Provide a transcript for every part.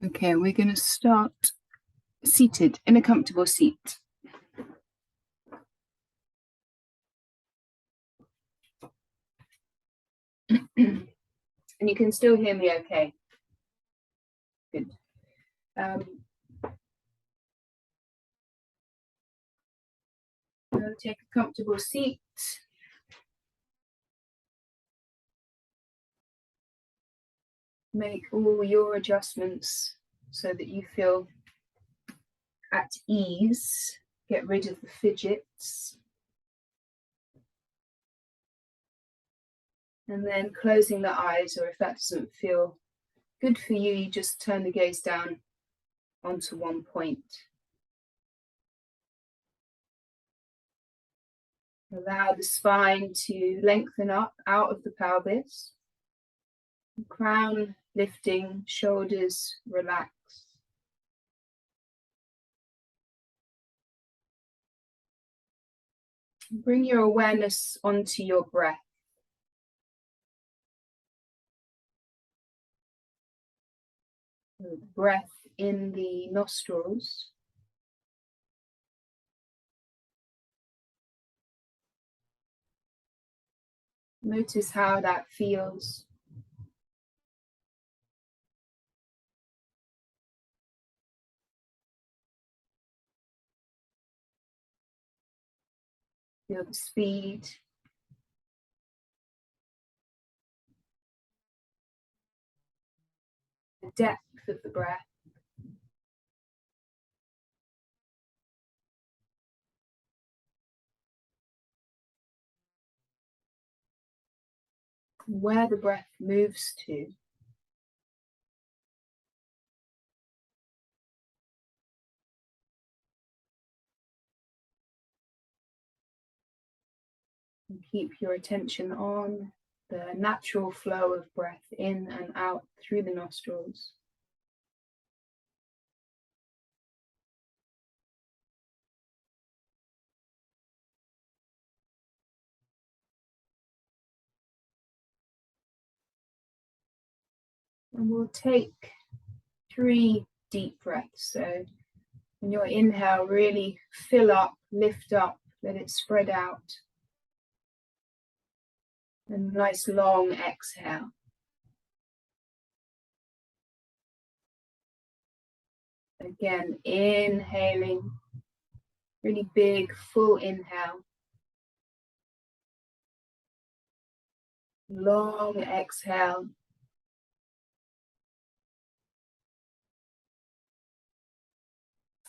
Okay, we're going to start seated in a comfortable seat. And you can still hear me okay? Good. Take a comfortable seat. Make all your adjustments so that you feel at ease. Get rid of the fidgets. And then closing the eyes, or if that doesn't feel good for you, you just turn the gaze down onto one point. Allow the spine to lengthen up out of the pelvis. Crown lifting, shoulders relax. Bring your awareness onto your breath. Breath in the nostrils. Notice how that feels. Feel the speed. The depth of the breath. Where the breath moves to. And keep your attention on the natural flow of breath in and out through the nostrils. And we'll take 3 deep breaths. So in your inhale, really fill up, lift up, let it spread out. And nice long exhale. Again, inhaling, really big, full inhale. Long exhale.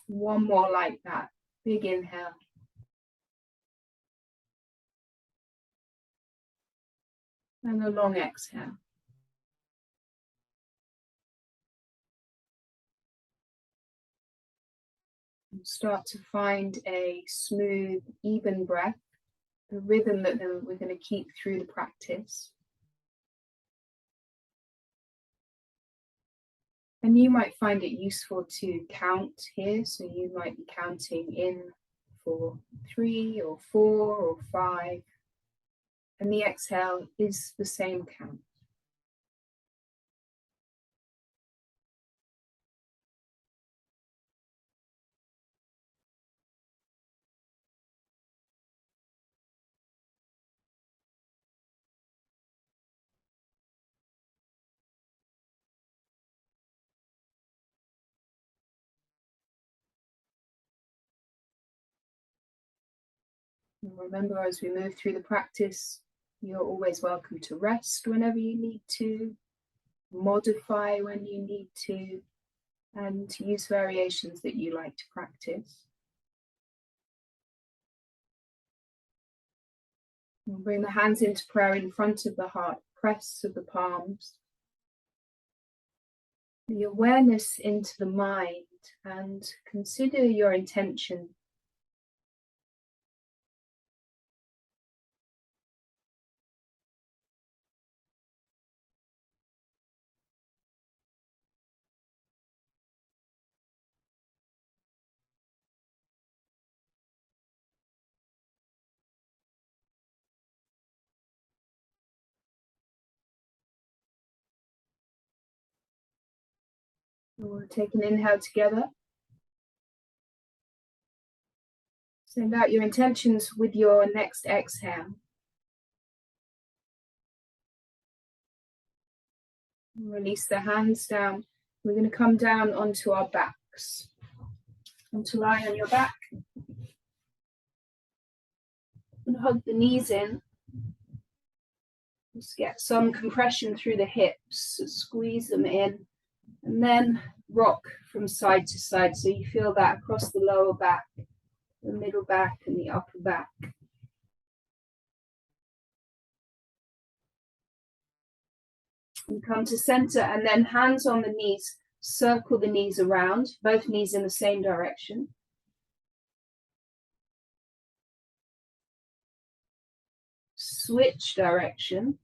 One more like that. Big inhale. And a long exhale. And start to find a smooth, even breath, the rhythm that we're going to keep through the practice. And you might find it useful to count here. So you might be counting in for 3 or 4 or 5. And the exhale is the same count. And remember, as we move through the practice, you're always welcome to rest whenever you need to, modify when you need to, and to use variations that you like to practice. We'll bring the hands into prayer in front of the heart, press of the palms. The awareness into the mind, and consider your intention. We'll take an inhale together. Send out your intentions with your next exhale. Release the hands down. We're going to come down onto our backs. Come to lie on your back. And hug the knees in. Just get some compression through the hips. So squeeze them in. And then rock from side to side. So you feel that across the lower back, the middle back, and the upper back. And come to center, and then hands on the knees. Circle the knees around, both knees in the same direction. Switch direction.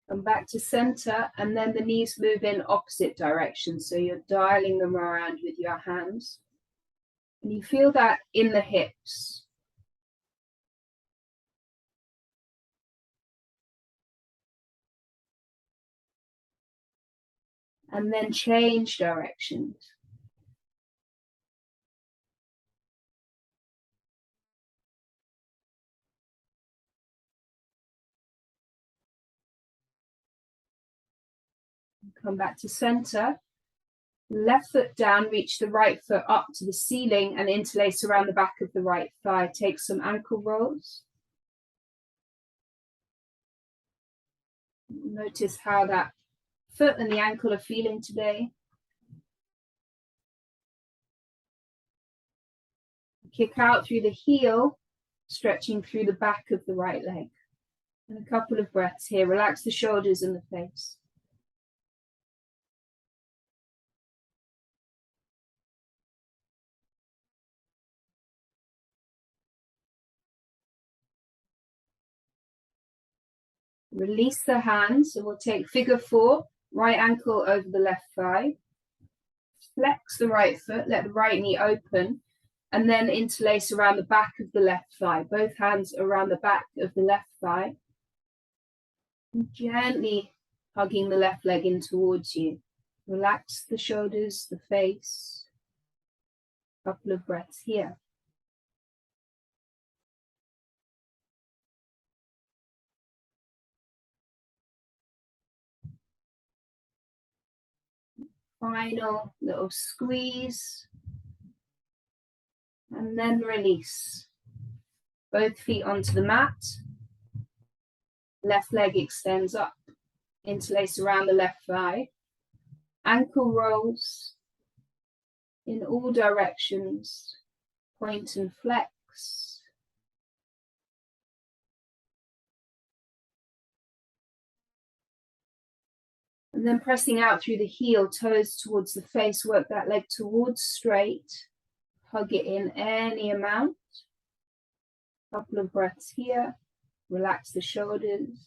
Come back to center, and then the knees move in opposite direction. So you're dialing them around with your hands. And you feel that in the hips. And then change directions. Come back to center. Left foot down, reach the right foot up to the ceiling and interlace around the back of the right thigh. Take some ankle rolls. Notice how that foot and the ankle are feeling today. Kick out through the heel, stretching through the back of the right leg. And a couple of breaths here. Relax the shoulders and the face. Release the hands, and we'll take figure 4, right ankle over the left thigh. Flex the right foot, let the right knee open, and then interlace around the back of the left thigh. Both hands around the back of the left thigh. And gently hugging the left leg in towards you. Relax the shoulders, the face. A couple of breaths here. Final little squeeze. And then release. Both feet onto the mat. Left leg extends up. Interlace around the left thigh. Ankle rolls in all directions. Point and flex. And then pressing out through the heel, toes towards the face, work that leg towards straight. Hug it in any amount. Couple of breaths here. Relax the shoulders.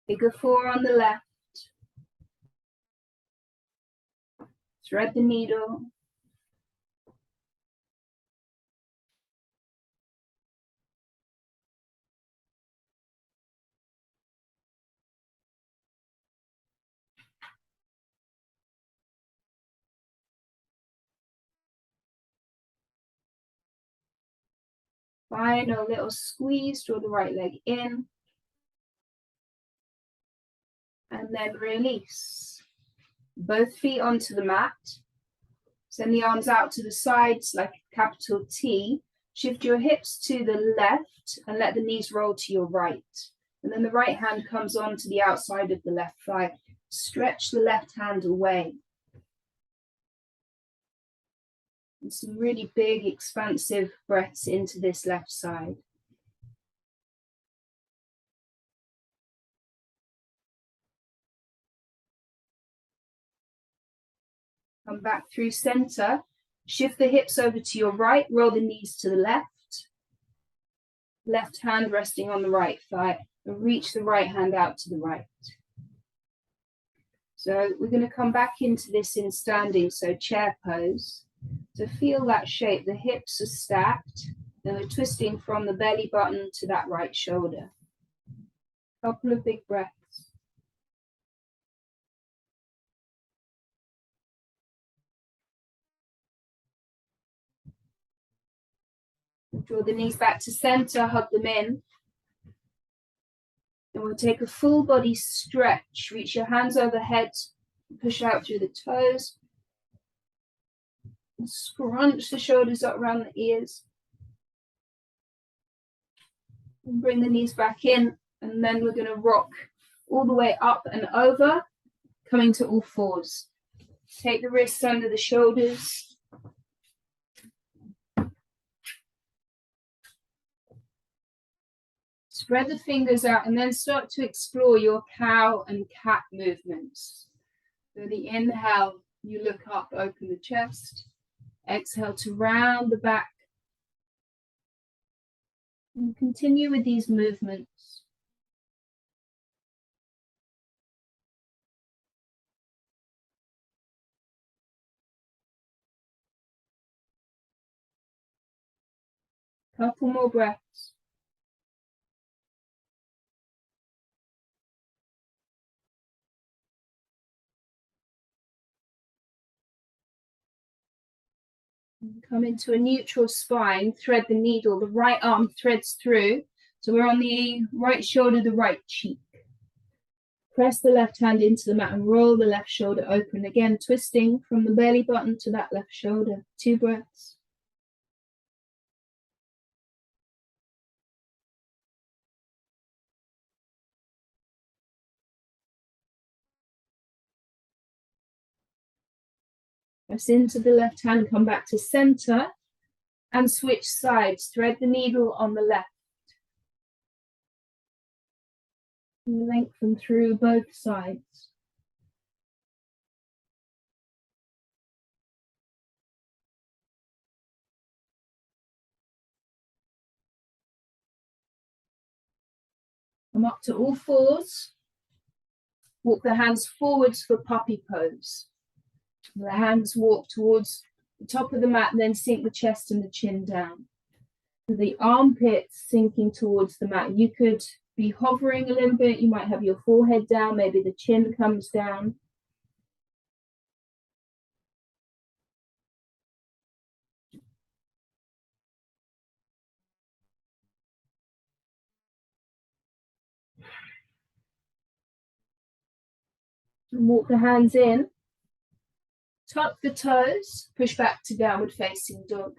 Figure 4 on the left. Thread the needle. Final little squeeze, draw the right leg in. And then release. Both feet onto the mat. Send the arms out to the sides like a capital T. Shift your hips to the left and let the knees roll to your right. And then the right hand comes onto the outside of the left thigh. Stretch the left hand away. And some really big, expansive breaths into this left side. Come back through center. Shift the hips over to your right. Roll the knees to the left. Left hand resting on the right thigh. And reach the right hand out to the right. So we're going to come back into this in standing, so chair pose. To feel that shape, the hips are stacked, then we're twisting from the belly button to that right shoulder. Couple of big breaths. Draw the knees back to center, hug them in. And we'll take a full body stretch. Reach your hands overhead, push out through the toes. And scrunch the shoulders up around the ears. And bring the knees back in, and then we're going to rock all the way up and over, coming to all fours. Take the wrists under the shoulders. Spread the fingers out and then start to explore your cow and cat movements. So the inhale, you look up, open the chest. Exhale to round the back. And continue with these movements. Couple more breaths. Come into a neutral spine, thread the needle, the right arm threads through. So we're on the right shoulder, the right cheek. Press the left hand into the mat and roll the left shoulder open. Again, twisting from the belly button to that left shoulder. 2 breaths. Press into the left hand, come back to center and switch sides. Thread the needle on the left. And lengthen through both sides. Come up to all fours. Walk the hands forwards for puppy pose. The hands walk towards the top of the mat and then sink the chest and the chin down. The armpits sinking towards the mat. You could be hovering a little bit. You might have your forehead down. Maybe the chin comes down. And walk the hands in. Tuck the toes. Push back to downward facing dog.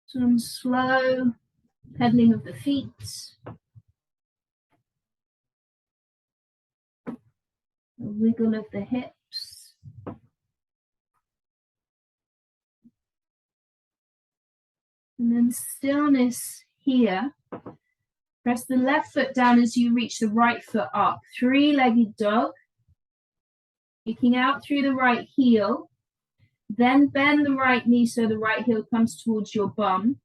Some slow pedaling of the feet. A wiggle of the hips. And then stillness here. Press the left foot down as you reach the right foot up. 3-legged dog. Kicking out through the right heel. Then bend the right knee so the right heel comes towards your bum.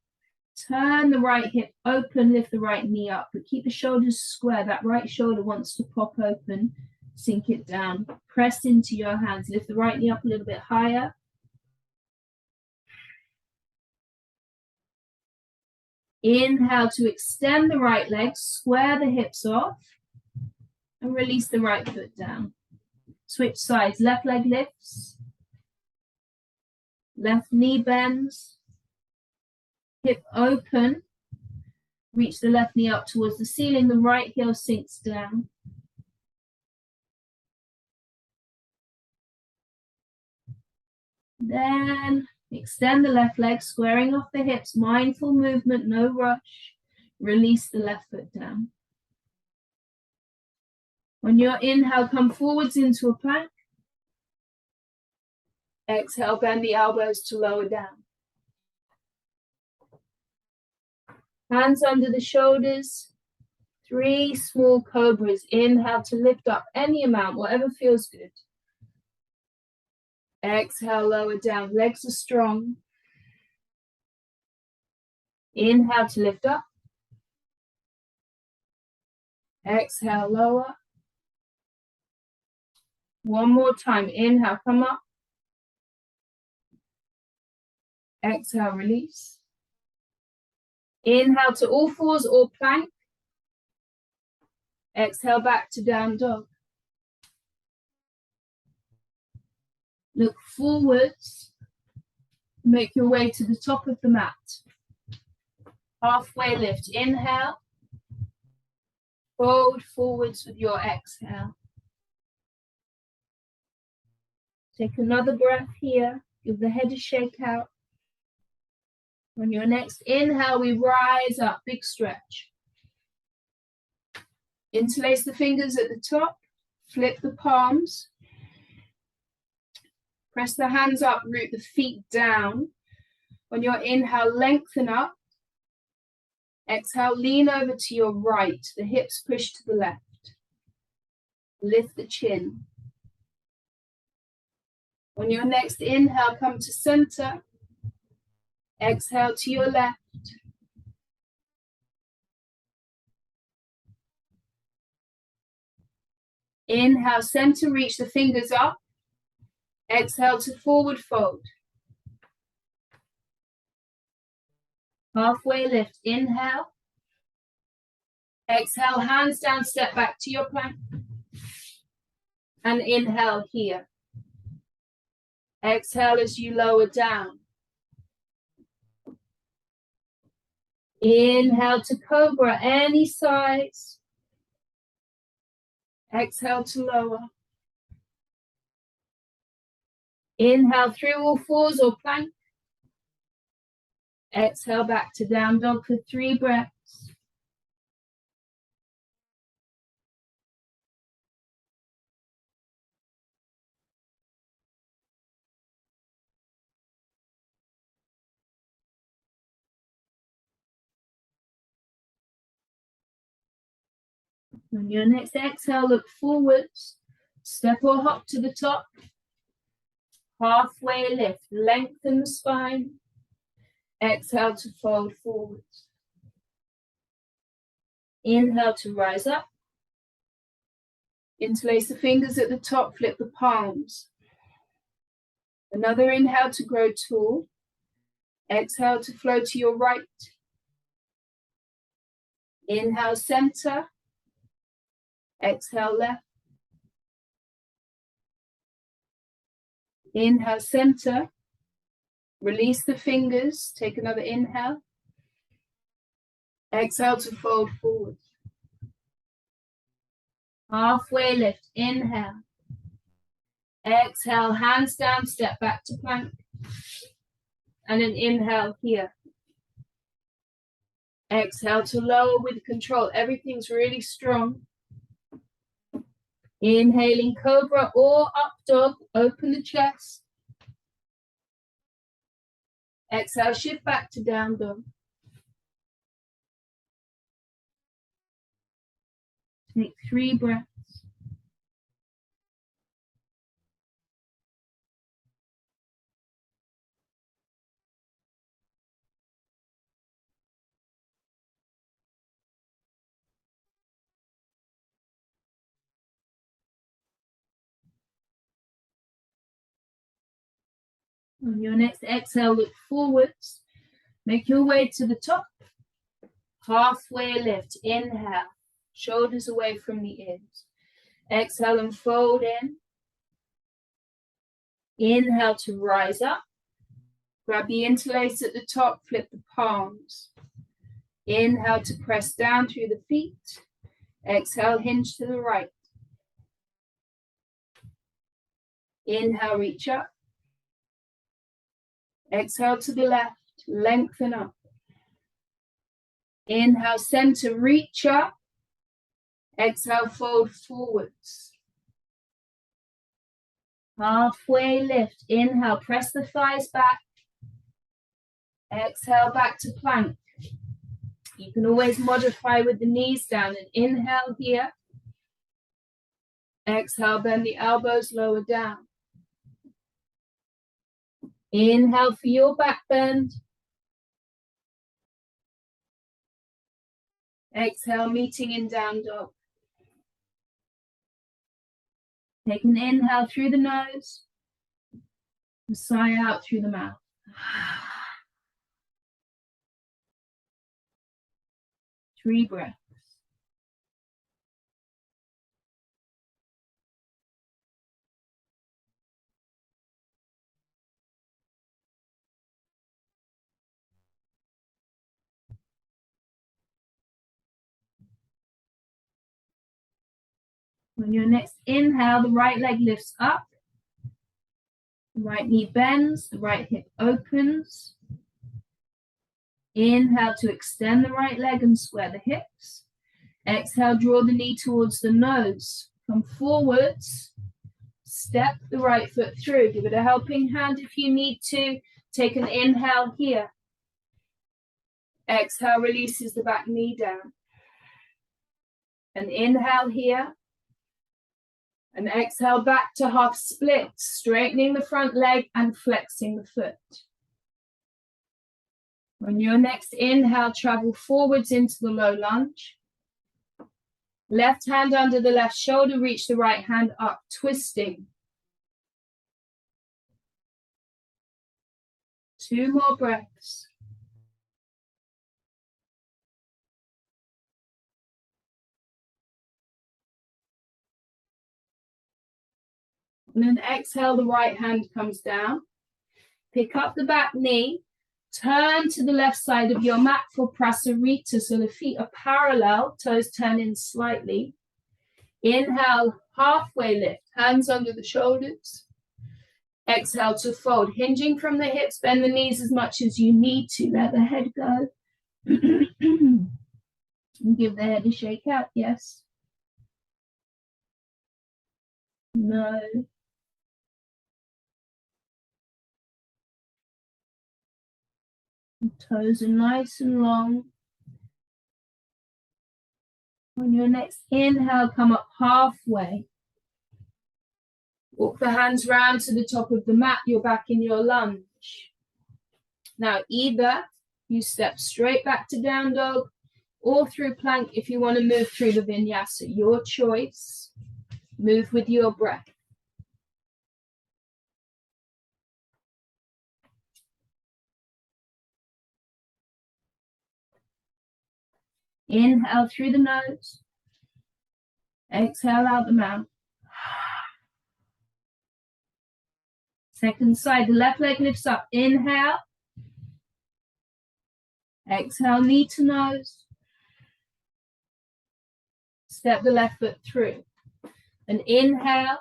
Turn the right hip open, lift the right knee up, but keep the shoulders square. That right shoulder wants to pop open, sink it down. Press into your hands, lift the right knee up a little bit higher. Inhale to extend the right leg, square the hips off, and release the right foot down. Switch sides, left leg lifts. Left knee bends, hip open, reach the left knee up towards the ceiling, the right heel sinks down. Then extend the left leg, squaring off the hips, mindful movement, no rush. Release the left foot down. On your inhale, come forwards into a plank. Exhale, bend the elbows to lower down. Hands under the shoulders. 3 small cobras. Inhale to lift up any amount, whatever feels good. Exhale, lower down. Legs are strong. Inhale to lift up. Exhale, lower. One more time. Inhale, come up. Exhale, release. Inhale to all fours or plank. Exhale back to down dog. Look forwards. Make your way to the top of the mat. Halfway lift. Inhale. Fold forwards with your exhale. Take another breath here. Give the head a shake out. On your next inhale, we rise up. Big stretch. Interlace the fingers at the top. Flip the palms. Press the hands up. Root the feet down. On your inhale, lengthen up. Exhale, lean over to your right. The hips push to the left. Lift the chin. On your next inhale, come to center. Exhale to your left. Inhale, center, reach the fingers up. Exhale to forward fold. Halfway lift. Inhale. Exhale, hands down, step back to your plank. And inhale here. Exhale as you lower down. Inhale to cobra, any size. Exhale to lower. Inhale through all fours or plank. Exhale back to down dog for 3 breaths. On your next exhale, look forwards. Step or hop to the top. Halfway lift. Lengthen the spine. Exhale to fold forwards. Inhale to rise up. Interlace the fingers at the top. Flip the palms. Another inhale to grow tall. Exhale to flow to your right. Inhale, center. Exhale, left. Inhale, center. Release the fingers. Take another inhale. Exhale to fold forward. Halfway lift. Inhale. Exhale, hands down, step back to plank. And an inhale here. Exhale to lower with control. Everything's really strong. Inhaling cobra or up dog. Open the chest. Exhale, shift back to down dog. Take 3 breaths. On your next exhale, look forwards. Make your way to the top. Halfway lift. Inhale. Shoulders away from the ears. Exhale and fold in. Inhale to rise up. Grab the interlace at the top. Flip the palms. Inhale to press down through the feet. Exhale, hinge to the right. Inhale, reach up. Exhale to the left, lengthen up. Inhale, center, reach up. Exhale, fold forwards. Halfway lift. Inhale, press the thighs back. Exhale, back to plank. You can always modify with the knees down. And inhale here. Exhale, bend the elbows, lower down. Inhale for your back bend. Exhale, meeting in down dog. Take an inhale through the nose, and sigh out through the mouth. Three breaths. On your next inhale, the right leg lifts up, the right knee bends, the right hip opens. Inhale to extend the right leg and square the hips. Exhale, draw the knee towards the nose. Come forwards, step the right foot through. Give it a helping hand if you need to. Take an inhale here. Exhale, releases the back knee down. An inhale here. And exhale back to half split, straightening the front leg and flexing the foot. On your next inhale, travel forwards into the low lunge. Left hand under the left shoulder, reach the right hand up, twisting. 2 more breaths. And then exhale, the right hand comes down. Pick up the back knee. Turn to the left side of your mat for Prasarita. So the feet are parallel, toes turn in slightly. Inhale, halfway lift, hands under the shoulders. Exhale to fold, hinging from the hips, bend the knees as much as you need to. Let the head go. And give the head a shake out, yes. No. The toes are nice and long. On your next inhale, come up halfway. Walk the hands round to the top of the mat. You're back in your lunge. Now, either you step straight back to down dog or through plank if you want to move through the vinyasa. Your choice. Move with your breath. Inhale through the nose. Exhale out the mouth. Second side, the left leg lifts up. Inhale. Exhale, knee to nose. Step the left foot through. And inhale.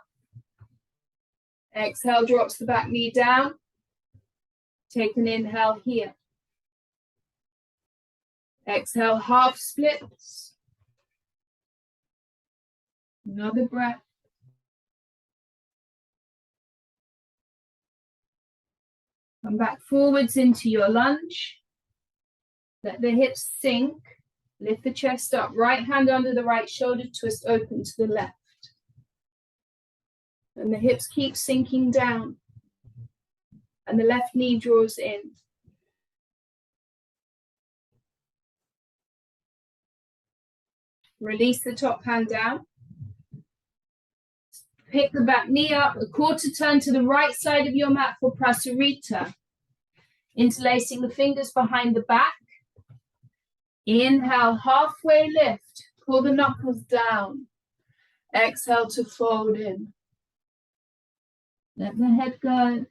Exhale, drops the back knee down. Take an inhale here. Exhale, half splits. Another breath. Come back forwards into your lunge. Let the hips sink. Lift the chest up. Right hand under the right shoulder, twist open to the left. And the hips keep sinking down. And the left knee draws in. Release the top hand down. Pick the back knee up, a quarter turn to the right side of your mat for Prasarita. Interlacing the fingers behind the back. Inhale, halfway lift. Pull the knuckles down. Exhale to fold in. Let the head go.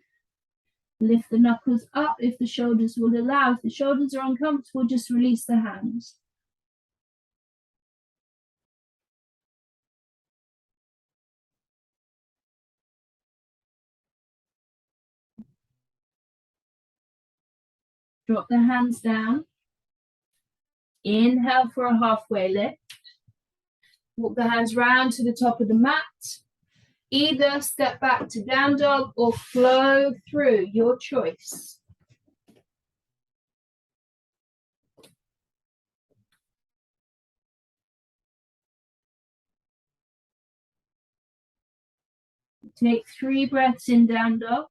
Lift the knuckles up if the shoulders will allow. If the shoulders are uncomfortable, just release the hands. Drop the hands down. Inhale for a halfway lift. Walk the hands round to the top of the mat. Either step back to down dog or flow through, your choice. Take 3 breaths in down dog.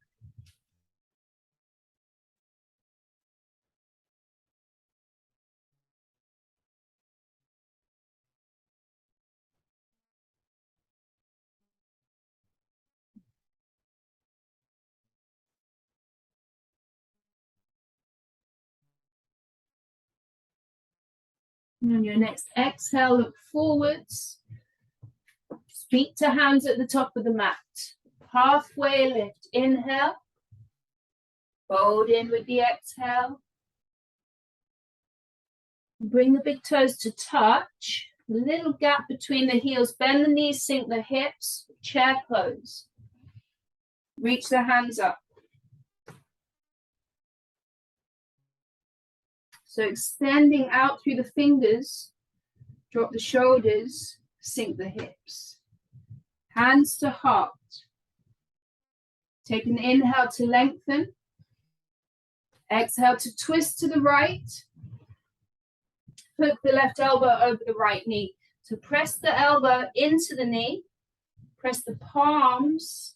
And on your next exhale, look forwards. Feet to hands at the top of the mat. Halfway lift. Inhale. Fold in with the exhale. Bring the big toes to touch. A little gap between the heels. Bend the knees, sink the hips. Chair pose. Reach the hands up. So extending out through the fingers. Drop the shoulders. Sink the hips. Hands to heart. Take an inhale to lengthen. Exhale to twist to the right. Hook the left elbow over the right knee. So press the elbow into the knee. Press the palms.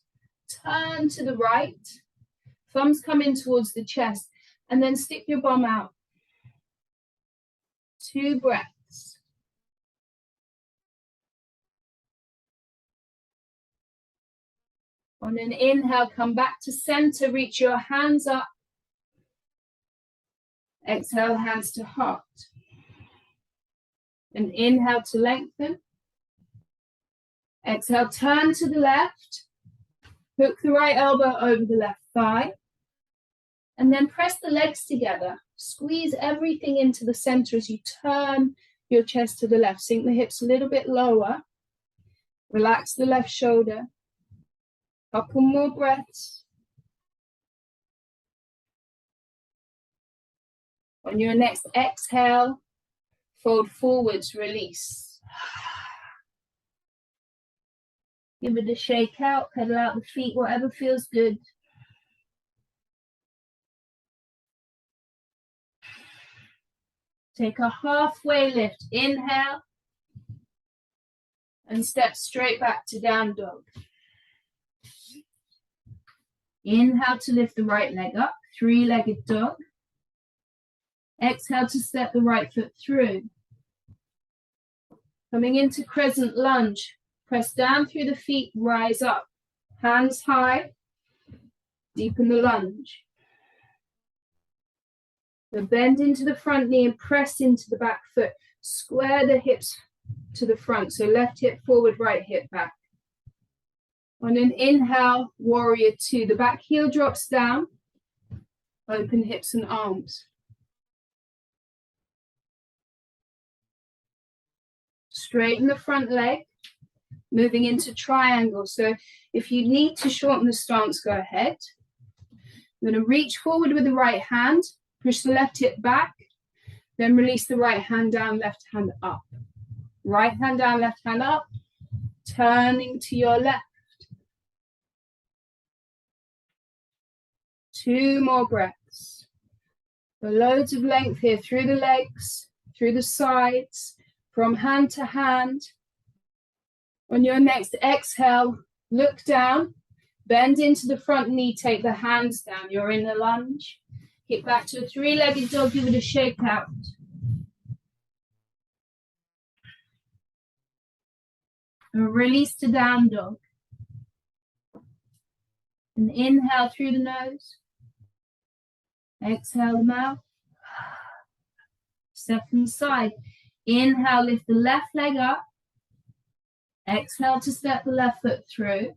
Turn to the right. Thumbs come in towards the chest. And then stick your bum out. 2 breaths. On an inhale, come back to center. Reach your hands up. Exhale, hands to heart. And inhale to lengthen. Exhale, turn to the left. Hook the right elbow over the left thigh. And then press the legs together. Squeeze everything into the center as you turn your chest to the left. Sink the hips a little bit lower. Relax the left shoulder. Couple more breaths. On your next exhale, fold forwards, release. Give it a shake out, pedal out the feet, whatever feels good. Take a halfway lift. Inhale. And step straight back to down dog. Inhale to lift the right leg up, 3-legged dog. Exhale to step the right foot through. Coming into crescent lunge. Press down through the feet, rise up. Hands high. Deepen the lunge. So bend into the front knee and press into the back foot. Square the hips to the front. So left hip forward, right hip back. On an inhale, warrior 2. The back heel drops down. Open hips and arms. Straighten the front leg. Moving into triangle. So if you need to shorten the stance, go ahead. I'm going to reach forward with the right hand. Push the left hip back. Then release the right hand down, left hand up. Right hand down, left hand up. Turning to your left. 2 more breaths. So loads of length here through the legs, through the sides, from hand to hand. On your next exhale, look down, bend into the front knee, take the hands down. You're in the lunge. Get back to a 3-legged dog, give it a shake out. And release to down dog. And inhale through the nose. Exhale the mouth. Second side. Inhale, lift the left leg up. Exhale to step the left foot through.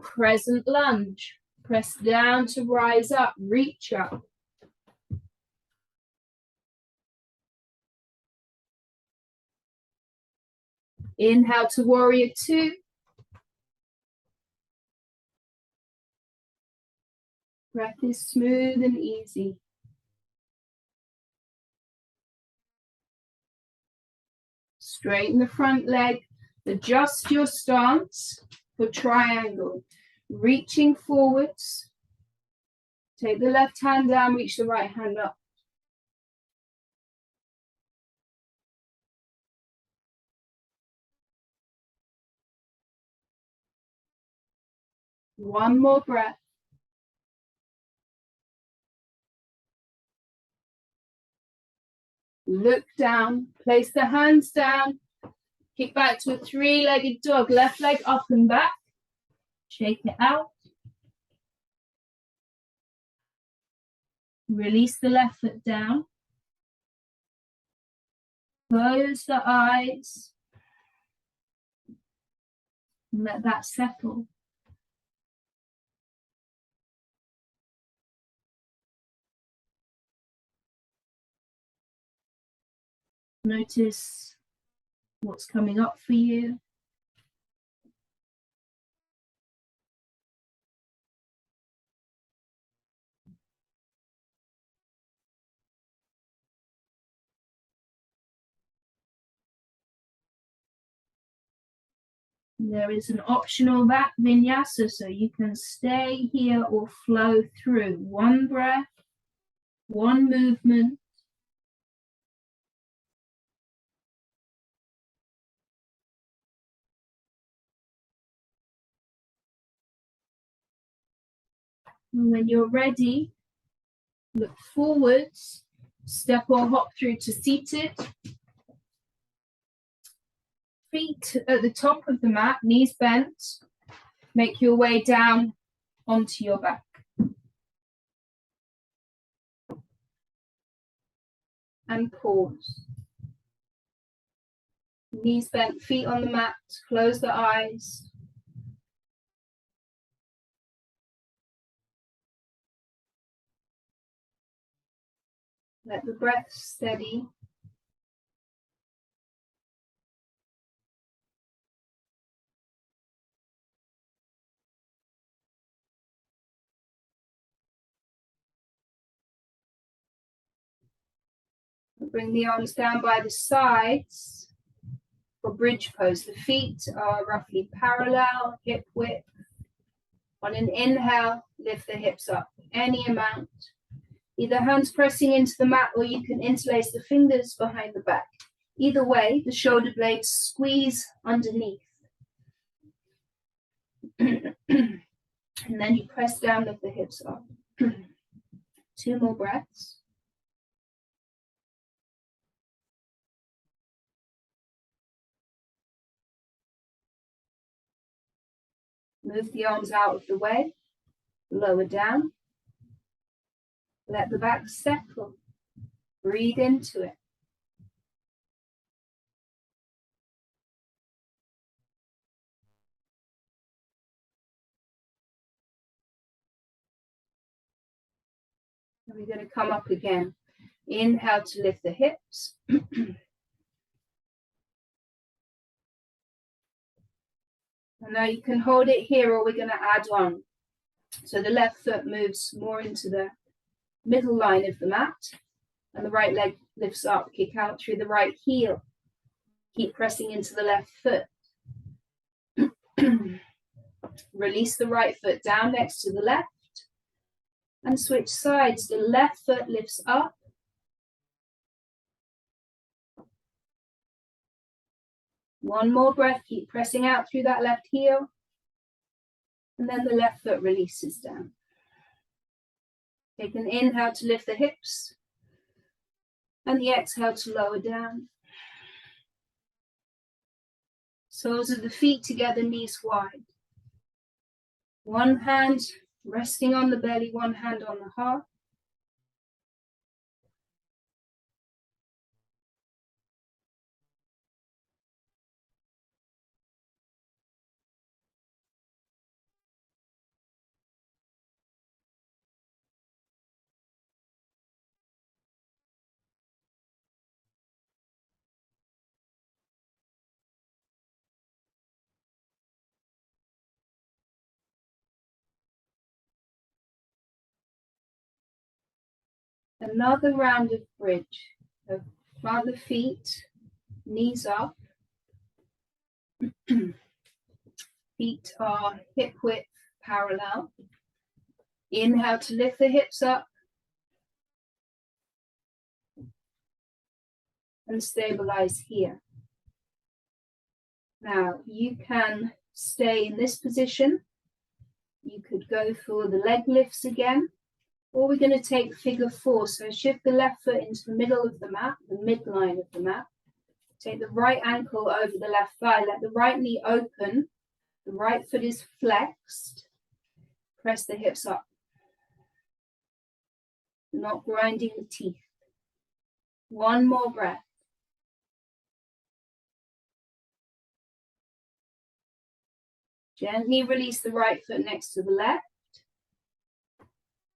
Crescent lunge. Press down to rise up. Reach up. Inhale to warrior 2. Breath is smooth and easy. Straighten the front leg. Adjust your stance for triangle. Reaching forwards. Take the left hand down, reach the right hand up. One more breath. Look down, place the hands down, kick back to a 3-legged dog, left leg up and back, shake it out. Release the left foot down. Close the eyes and let that settle. Notice what's coming up for you. There is an optional vinyasa, so you can stay here or flow through. One breath, one movement. And when you're ready, look forwards, step or hop through to seated. Feet at the top of the mat, knees bent. Make your way down onto your back. And pause. Knees bent, feet on the mat, close the eyes. Let the breath steady. Bring the arms down by the sides for bridge pose. The feet are roughly parallel, hip width. On an inhale, lift the hips up, any amount. Either hands pressing into the mat or you can interlace the fingers behind the back. Either way, the shoulder blades squeeze underneath. And then you press down, lift the hips up. 2 more breaths. Move the arms out of the way, lower down. Let the back settle. Breathe into it. And we're going to come up again. Inhale to lift the hips. And now you can hold it here or we're going to add on. So the left foot moves more into the middle line of the mat and the right leg lifts up. Kick out through the right heel. Keep pressing into the left foot. Release the right foot down next to the left and switch sides. The left foot lifts up. One more breath, keep pressing out through that left heel. And then the left foot releases down. Take an inhale to lift the hips. And the exhale to lower down. Soles of the feet together, knees wide. One hand resting on the belly, one hand on the heart. Another round of bridge. So plant the feet, knees up. Feet are hip width parallel. Inhale to lift the hips up. And stabilize here. Now you can stay in this position. You could go for the leg lifts again. Or we're going to take figure 4. So shift the left foot into the middle of the mat, the midline of the mat. Take the right ankle over the left thigh. Let the right knee open. The right foot is flexed. Press the hips up. Not grinding the teeth. One more breath. Gently release the right foot next to the left.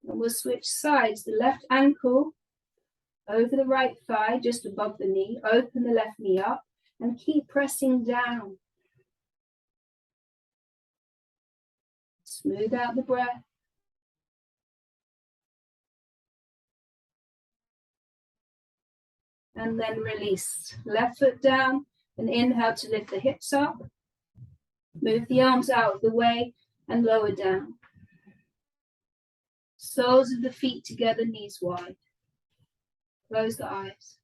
And we'll switch sides. The left ankle over the right thigh, just above the knee. Open the left knee up and keep pressing down. Smooth out the breath. And then release. Left foot down and inhale to lift the hips up. Move the arms out of the way and lower down. Soles of the feet together, knees wide. Close the eyes.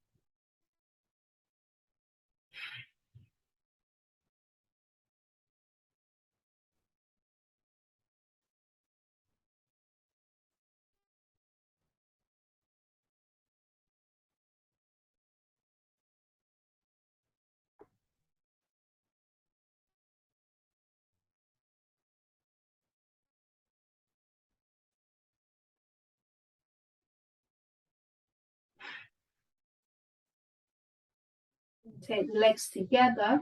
Take the legs together.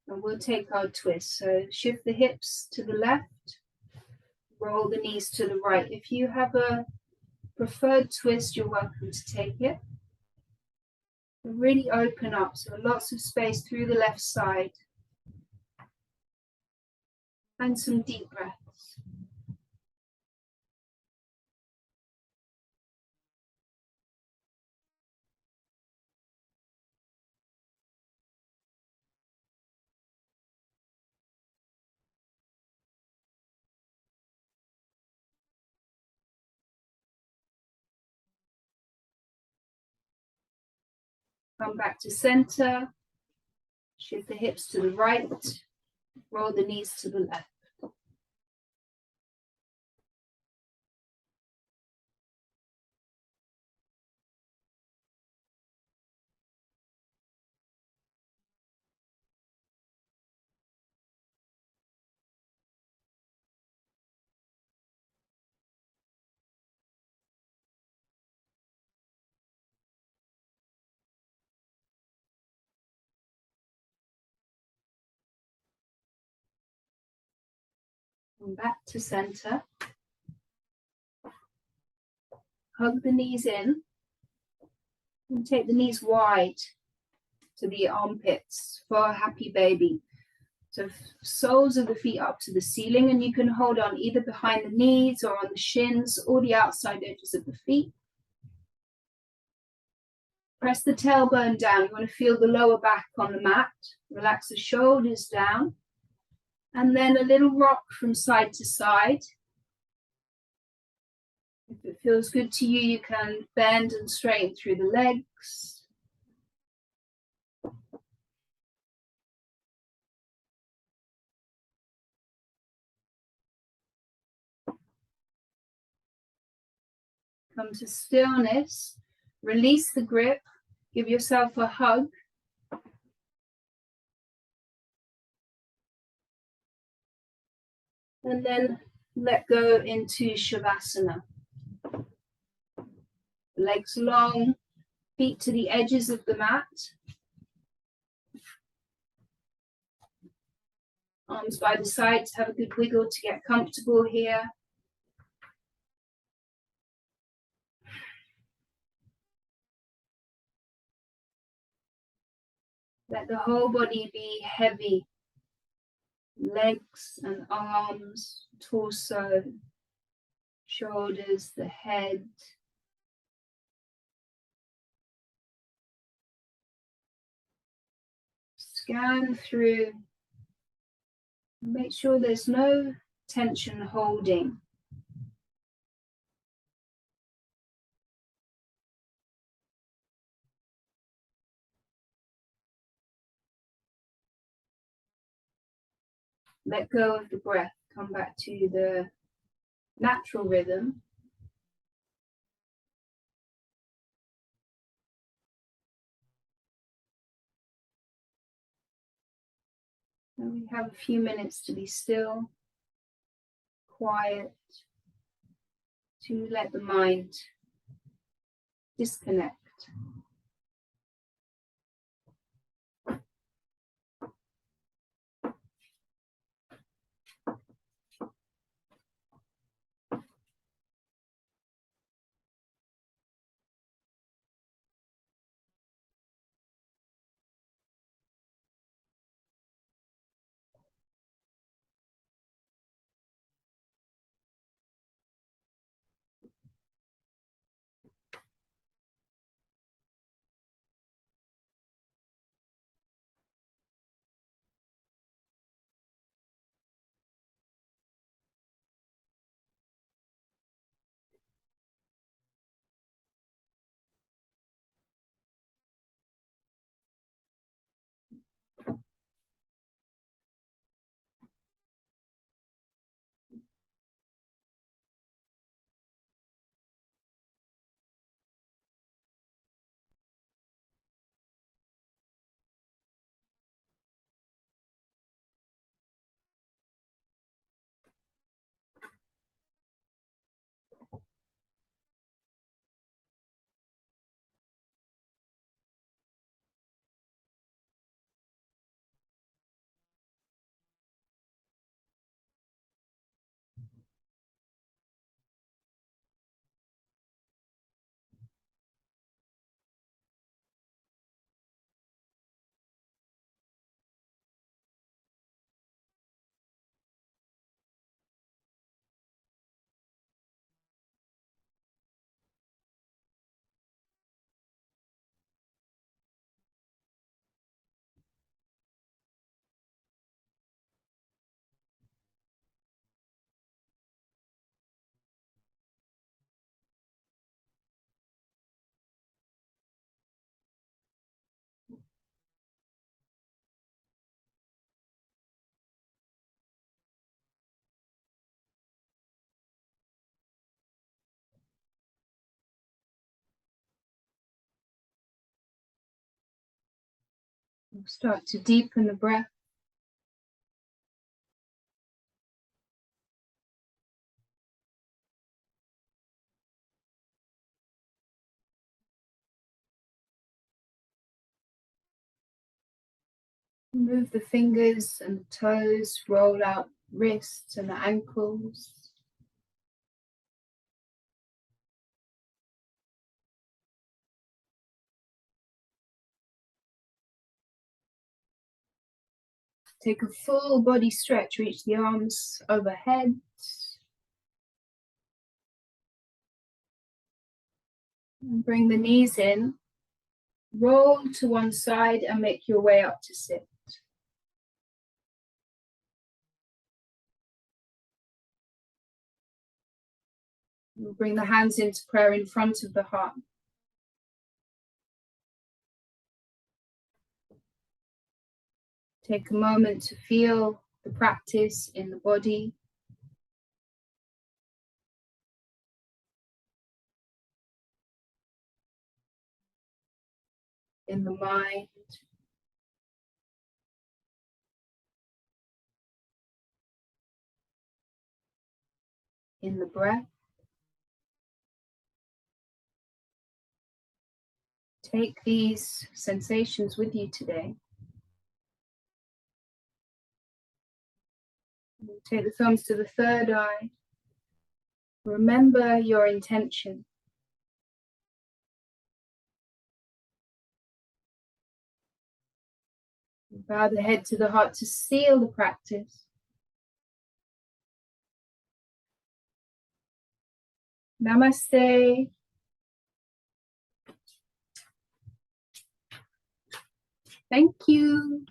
And we'll take our twist. So shift the hips to the left. Roll the knees to the right. If you have a preferred twist, you're welcome to take it. And really open up, so lots of space through the left side. And some deep breaths. Come back to center. Shift the hips to the right. Roll the knees to the left. Come back to center. Hug the knees in. And take the knees wide to the armpits for a happy baby. So soles of the feet up to the ceiling, and you can hold on either behind the knees or on the shins or the outside edges of the feet. Press the tailbone down. You want to feel the lower back on the mat. Relax the shoulders down. And then a little rock from side to side. If it feels good to you, you can bend and straighten through the legs. Come to stillness. Release the grip. Give yourself a hug. And then let go into Shavasana. Legs long, feet to the edges of the mat. Arms by the sides, have a good wiggle to get comfortable here. Let the whole body be heavy. Legs and arms, torso, shoulders, the head. Scan through. Make sure there's no tension holding. Let go of the breath. Come back to the natural rhythm. And we have a few minutes to be still, quiet, to let the mind disconnect. Start to deepen the breath. Move the fingers and the toes, roll out wrists and the ankles. Take a full body stretch, reach the arms overhead. And bring the knees in. Roll to one side and make your way up to sit. We'll bring the hands into prayer in front of the heart. Take a moment to feel the practice in the body. In the mind. In the breath. Take these sensations with you today. Take the thumbs to the third eye. Remember your intention. Bow the head to the heart to seal the practice. Namaste. Thank you.